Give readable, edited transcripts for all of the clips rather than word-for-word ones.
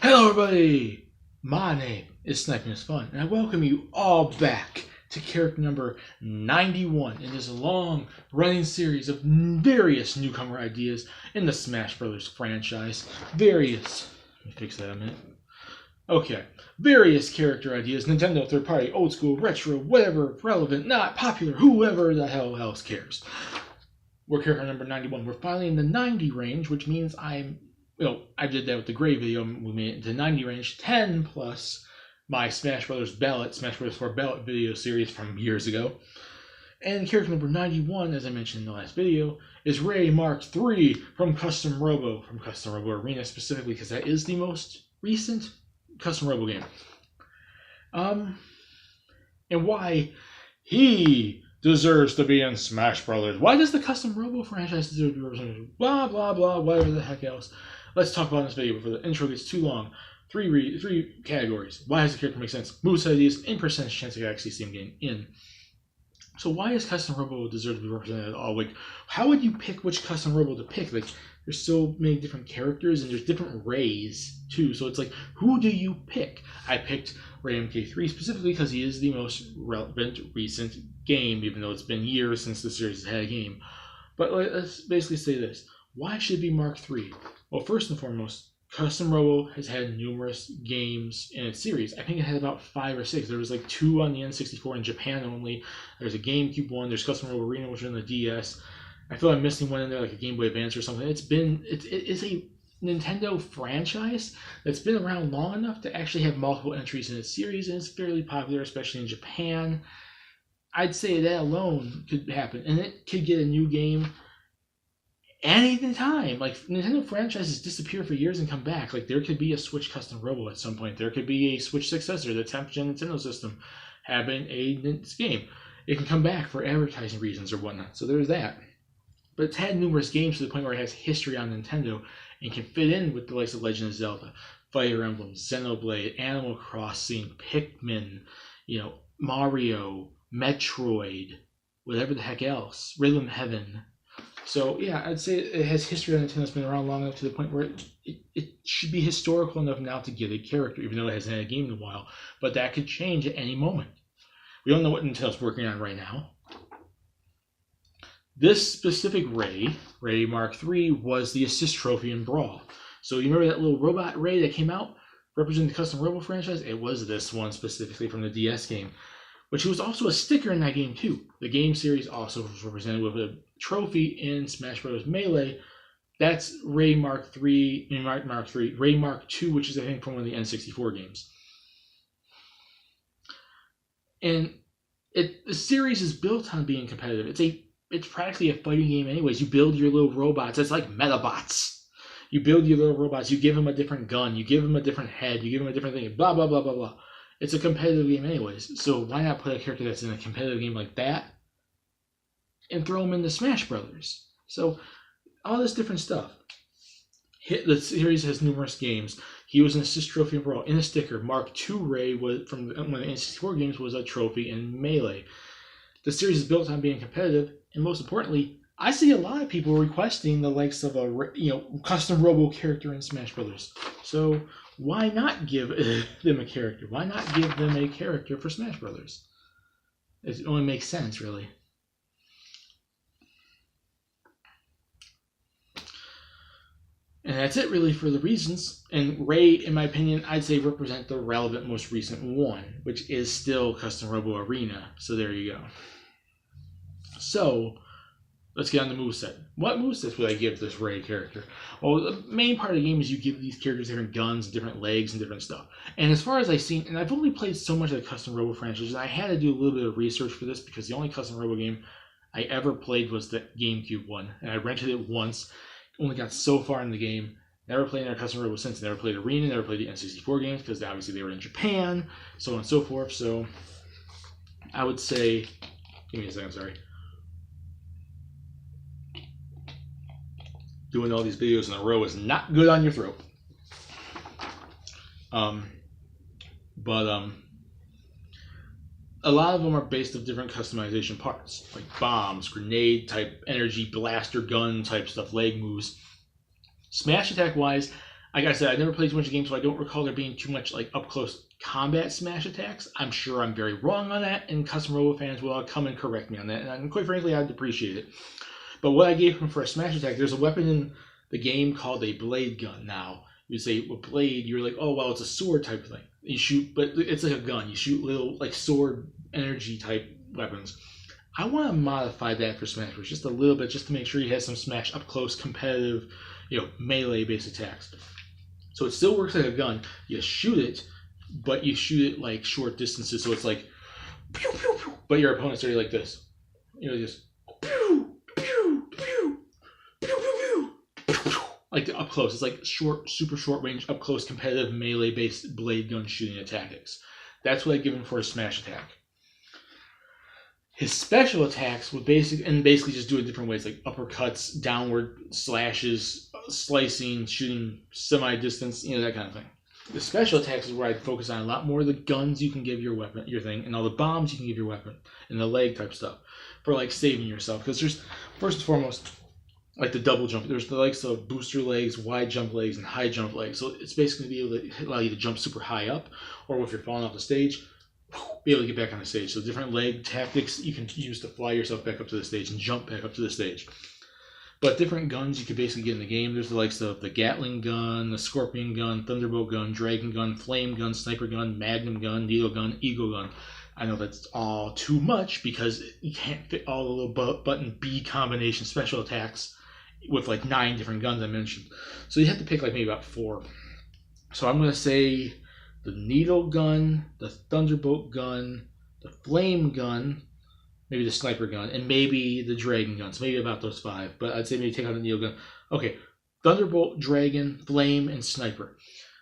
Hello everybody! My name is Sniping is Fun, and I welcome you all back to character number 91 in this long running series of various newcomer ideas in the Smash Brothers franchise. Let me fix that a minute. Okay, various character ideas, Nintendo, third party, old school, retro, whatever, relevant, not popular, whoever the hell else cares. We're character number 91. We're finally in the 90 range, which means I did that with the gray video. We made it into 90 range, 10 plus my Smash Brothers 4 ballot video series from years ago. And character number 91, as I mentioned in the last video, is Ray Mark III from Custom Robo Arena, specifically because that is the most recent Custom Robo game. And why he deserves to be in Smash Brothers. Why does the Custom Robo franchise deserve to be represented? Blah, blah, blah, whatever the heck else. Let's talk about this video before the intro gets too long. Three categories. Why does the character make sense? Moveset ideas and percentage chance I actually see him getting in. So why does Custom Robo deserve to be represented at all? Like, how would you pick which Custom Robo to pick? Like, there's so many different characters and there's different Rays too. So it's like, who do you pick? I picked Ray MK3 specifically because he is the most relevant recent game, even though it's been years since the series has had a game. But let's basically say this. Why should it be Mark III? Well, first and foremost, Custom Robo has had numerous games in its series. I think it had about 5 or 6. There was like 2 on the N64 in Japan only. There's a GameCube one. There's Custom Robo Arena, which is on the DS. I feel I'm missing one in there, like a Game Boy Advance or something. It is a Nintendo franchise that's been around long enough to actually have multiple entries in its series, and it's fairly popular, especially in Japan. I'd say that alone could happen, and it could get a new game any time. Like, Nintendo franchises disappear for years and come back. Like, there could be a Switch Custom Robo at some point. There could be a Switch successor, the 10th gen Nintendo system, having a game. It can come back for advertising reasons or whatnot. So there's that. But it's had numerous games to the point where it has history on Nintendo and can fit in with the likes of Legend of Zelda, Fire Emblem, Xenoblade, Animal Crossing, Pikmin, Mario, Metroid, whatever the heck else, Rhythm Heaven. So yeah, I'd say it has history on Nintendo. It's been around long enough to the point where it should be historical enough now to get a character, even though it hasn't had a game in a while. But that could change at any moment. We don't know what Nintendo's working on right now. This specific Ray Mark III, was the assist trophy in Brawl. So you remember that little robot Ray that came out representing the Custom Robo franchise? It was this one specifically from the DS game, which was also a sticker in that game too. The game series also was represented with a trophy in Smash Bros. Melee. That's Ray Mark III, Ray Mark II, which is I think from one of the N64 games. And the series is built on being competitive. It's practically a fighting game anyways. You build your little robots. It's like Metabots. You build your little robots. You give them a different gun. You give them a different head. You give them a different thing. Blah, blah, blah, blah, blah. It's a competitive game anyways. So why not put a character that's in a competitive game like that and throw them into Smash Brothers? So all this different stuff. The series has numerous games. He was an assist trophy in Brawl. In a sticker, Mark II Ray was from one of the N64 games was a trophy in Melee. The series is built on being competitive, and most importantly, I see a lot of people requesting the likes of a Custom Robo character in Smash Brothers. So why not give them a character? Why not give them a character for Smash Brothers? It only makes sense, really. And that's it, really, for the reasons. And Ray, in my opinion, I'd say represent the relevant, most recent one, which is still Custom Robo Arena. So there you go. So let's get on the moveset. What movesets would I give this Ray character? Well, the main part of the game is you give these characters different guns, different legs, and different stuff. And as far as I've seen, and I've only played so much of the Custom Robo franchise, and I had to do a little bit of research for this because the only Custom Robo game I ever played was the GameCube one. And I rented it once, only got so far in the game, never played another Custom Robo since. Never played Arena, never played the N64 games because obviously they were in Japan, so on and so forth. So I would say, give me a second, sorry. Doing all these videos in a row is not good on your throat. A lot of them are based on different customization parts, like bombs, grenade type, energy blaster gun type stuff, leg moves. Smash attack wise, Like I said, I never played too much games, so I don't recall there being too much like up close combat smash attacks. I'm sure I'm very wrong on that, and custom Robo fans will come and correct me on that. And quite frankly, I'd appreciate it. But what I gave him for a smash attack, there's a weapon in the game called a blade gun. Now you say with blade, you're like, oh well, it's a sword type thing. You shoot, but it's like a gun. You shoot little like sword energy type weapons. I want to modify that for Smash Bros. Just a little bit, just to make sure he has some Smash up close competitive, melee based attacks. So it still works like a gun. You shoot it, but you shoot it like short distances. So it's like, pew, pew, pew, but your opponent's already like this. Just pew, pew, pew, pew, pew, pew, like up close. It's like short, super short range, up close, competitive melee based blade gun shooting tactics. That's what I give him for a smash attack. His special attacks would basically just do it different ways, like uppercuts, downward slashes, slicing, shooting semi-distance, that kind of thing. The special attacks is where I'd focus on a lot more of the guns you can give your weapon, your thing, and all the bombs you can give your weapon, and the leg type stuff for like saving yourself. Because there's first and foremost like the double jump. There's the likes of booster legs, wide jump legs, and high jump legs. So it's basically be able to allow you to jump super high up, or if you're falling off the stage, be able to get back on the stage. So different leg tactics you can use to fly yourself back up to the stage and jump back up to the stage. But different guns you can basically get in the game. There's the likes of the Gatling gun, the Scorpion gun, Thunderbolt gun, Dragon gun, Flame gun, Sniper gun, Magnum gun, Needle gun, Eagle gun. I know that's all too much because you can't fit all the little button B combination special attacks with like 9 different guns I mentioned. So you have to pick like maybe about 4. So I'm going to say the Needle gun, the Thunderbolt gun, the Flame gun, maybe the Sniper gun, and maybe the Dragon gun. So maybe about those 5. But I'd say maybe take out the Needle gun. Okay, Thunderbolt, Dragon, Flame, and Sniper.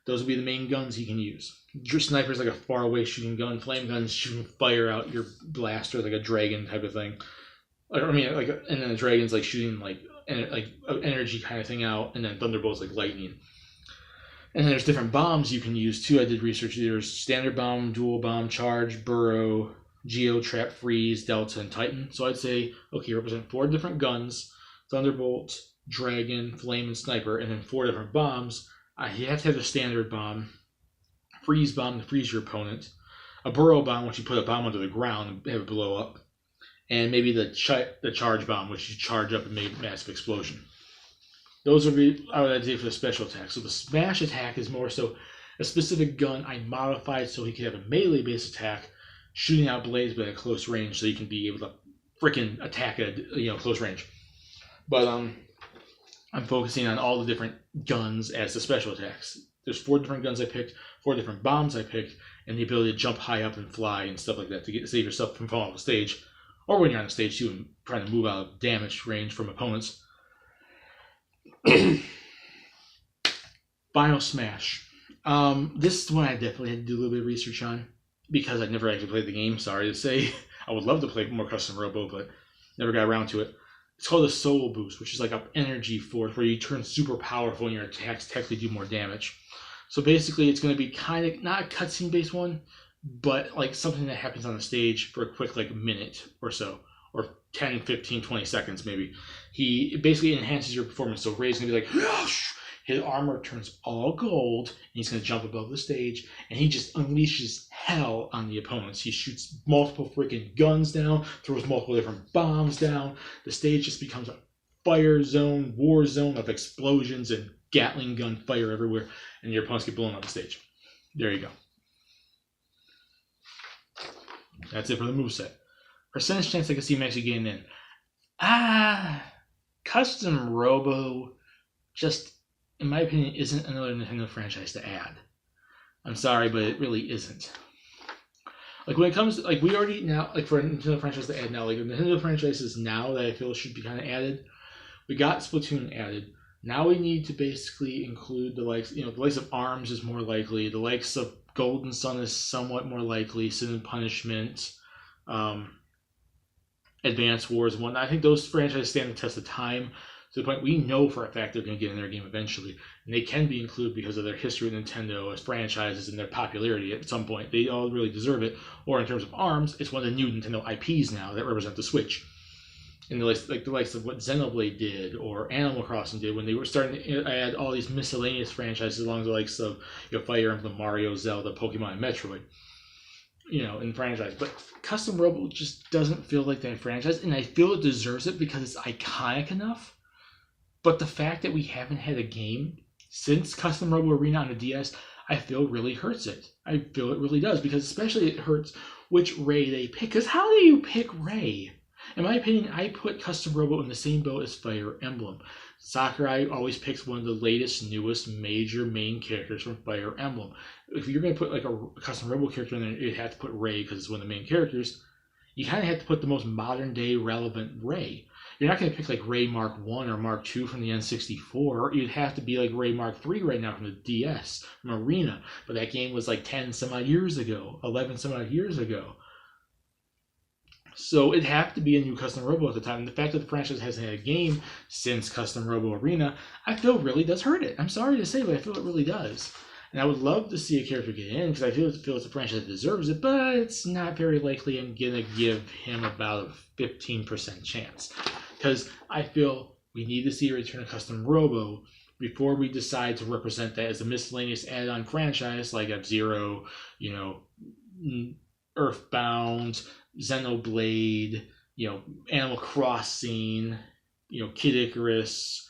Those will be the main guns you can use. Your Sniper is like a far away shooting gun. Flame gun is shooting fire out your blaster, like a dragon type of thing. And then the Dragon's like shooting like energy kind of thing out, and then Thunderbolt's like lightning. And then there's different bombs you can use too. I did research. There's standard bomb, dual bomb, charge, burrow, geo, trap, freeze, delta, and titan. So I'd say, okay, represent 4 different guns: Thunderbolt, Dragon, Flame, and Sniper, and then 4 different bombs. You have to have the standard bomb, freeze bomb to freeze your opponent, a burrow bomb, which you put a bomb under the ground and have it blow up, and maybe the charge bomb, which you charge up and make a massive explosion. Those would be I would say for the special attack. So the smash attack is more so a specific gun I modified so he could have a melee-based attack, shooting out blades but at close range, so you can be able to freaking attack at close range. But I'm focusing on all the different guns as the special attacks. There's 4 different guns I picked, 4 different bombs I picked, and the ability to jump high up and fly and stuff like that to save yourself from falling off the stage, or when you're on the stage too and trying to move out of damage range from opponents. Final Smash. This is one I definitely had to do a little bit of research on because I'd never actually played the game. Sorry to say. I would love to play more custom Robo, but never got around to it. It's called a Soul Boost, which is like an energy force where you turn super powerful and your attacks technically do more damage. So basically, it's going to be kind of not a cutscene based one, but like something that happens on the stage for a quick like minute or so, or 10, 15, 20 seconds maybe. He basically enhances your performance. So Ray's going to be like, his armor turns all gold, and he's going to jump above the stage, and he just unleashes hell on the opponents. He shoots multiple freaking guns down, throws multiple different bombs down. The stage just becomes a fire zone, war zone of explosions and Gatling gun fire everywhere, and your opponents get blown off the stage. There you go. That's it for the moveset. Percentage chance I can see him actually getting in. Custom Robo just, in my opinion, isn't another Nintendo franchise to add. I'm sorry, but it really isn't. Like when it comes to, like we already now, like for a Nintendo franchise to add now, like the Nintendo franchises now that I feel should be kind of added, we got Splatoon added. Now we need to basically include the likes, the likes of ARMS is more likely. The likes of Golden Sun is somewhat more likely. Sin and Punishment, Advance Wars and whatnot. I think those franchises stand the test of time to the point we know for a fact they're going to get in their game eventually. And they can be included because of their history with Nintendo as franchises and their popularity at some point. They all really deserve it. Or in terms of ARMS, it's one of the new Nintendo IPs now that represent the Switch. in the likes of what Xenoblade did or Animal Crossing did when they were starting to add all these miscellaneous franchises along the likes of Fire Emblem, Mario, Zelda, Pokemon, and Metroid. In the franchise. But Custom Robo just doesn't feel like that franchise, and I feel it deserves it because it's iconic enough. But the fact that we haven't had a game since Custom Robo Arena on the DS, I feel really hurts it. I feel it really does, because especially it hurts which Ray they pick. Because how do you pick Ray? In my opinion, I put Custom Robo in the same boat as Fire Emblem. Sakurai always picks one of the latest, newest, major main characters from Fire Emblem. If you're going to put like a Custom Robo character in there, you have to put Ray because it's one of the main characters. You kind of have to put the most modern day relevant Ray. You're not going to pick like Ray Mark 1 or Mark 2 from the N64. You'd have to be like Ray Mark 3 right now from the DS, from Arena. But that game was like 10 some odd years ago, 11 some odd years ago. So it'd have to be a new Custom Robo at the time. And the fact that the franchise hasn't had a game since Custom Robo Arena, I feel really does hurt it. I'm sorry to say, but I feel it really does. And I would love to see a character get in because I feel it's a franchise that deserves it, but it's not very likely I'm going to give him about a 15% chance. Because I feel we need to see a return of Custom Robo before we decide to represent that as a miscellaneous add-on franchise like F-Zero, Earthbound, Xenoblade, Animal Crossing, Kid Icarus,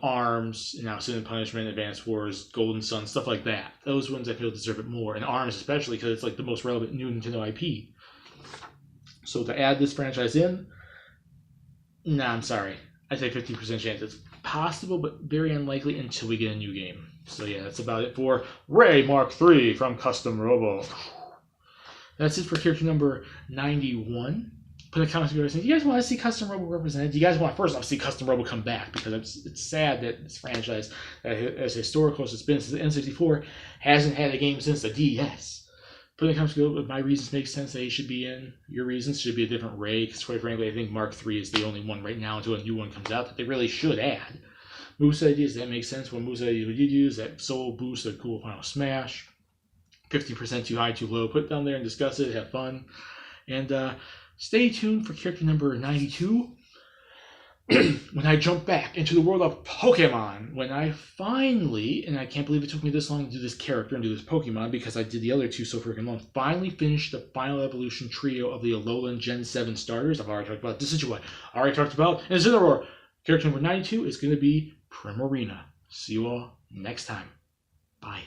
ARMS, and now Sin and Punishment, Advanced Wars, Golden Sun, stuff like that. Those ones I feel deserve it more, and ARMS especially because it's like the most relevant new Nintendo IP. So to add this franchise in, I'm sorry. I say 15% chance. It's possible, but very unlikely until we get a new game. So yeah, that's about it for Ray Mark III from Custom Robo. That's it for character number 91. Put in the comments below saying, do you guys want to see Custom Robo represented? Do you guys want first off see Custom Robo come back? Because it's sad that this franchise, as historical as it's been since the N64, hasn't had a game since the DS. Put in the comments below if my reasons make sense that he should be in. Your reasons should be a different Ray. Because quite frankly, I think Mark III is the only one right now until a new one comes out that they really should add. Moveset ideas, that makes sense. What moveset ideas would you use? That Soul Boost, a cool Final Smash. 50% too high, too low. Put it down there and discuss it. Have fun. And stay tuned for character number 92. When I jump back into the world of Pokemon. When I finally, and I can't believe it took me this long to do this character and do this Pokemon because I did the other two so freaking long. Finally finished the final evolution trio of the Alolan Gen 7 starters. I've already talked about Decidueye. I already talked about Incineroar. Character number 92 is going to be Primarina. See you all next time. Bye.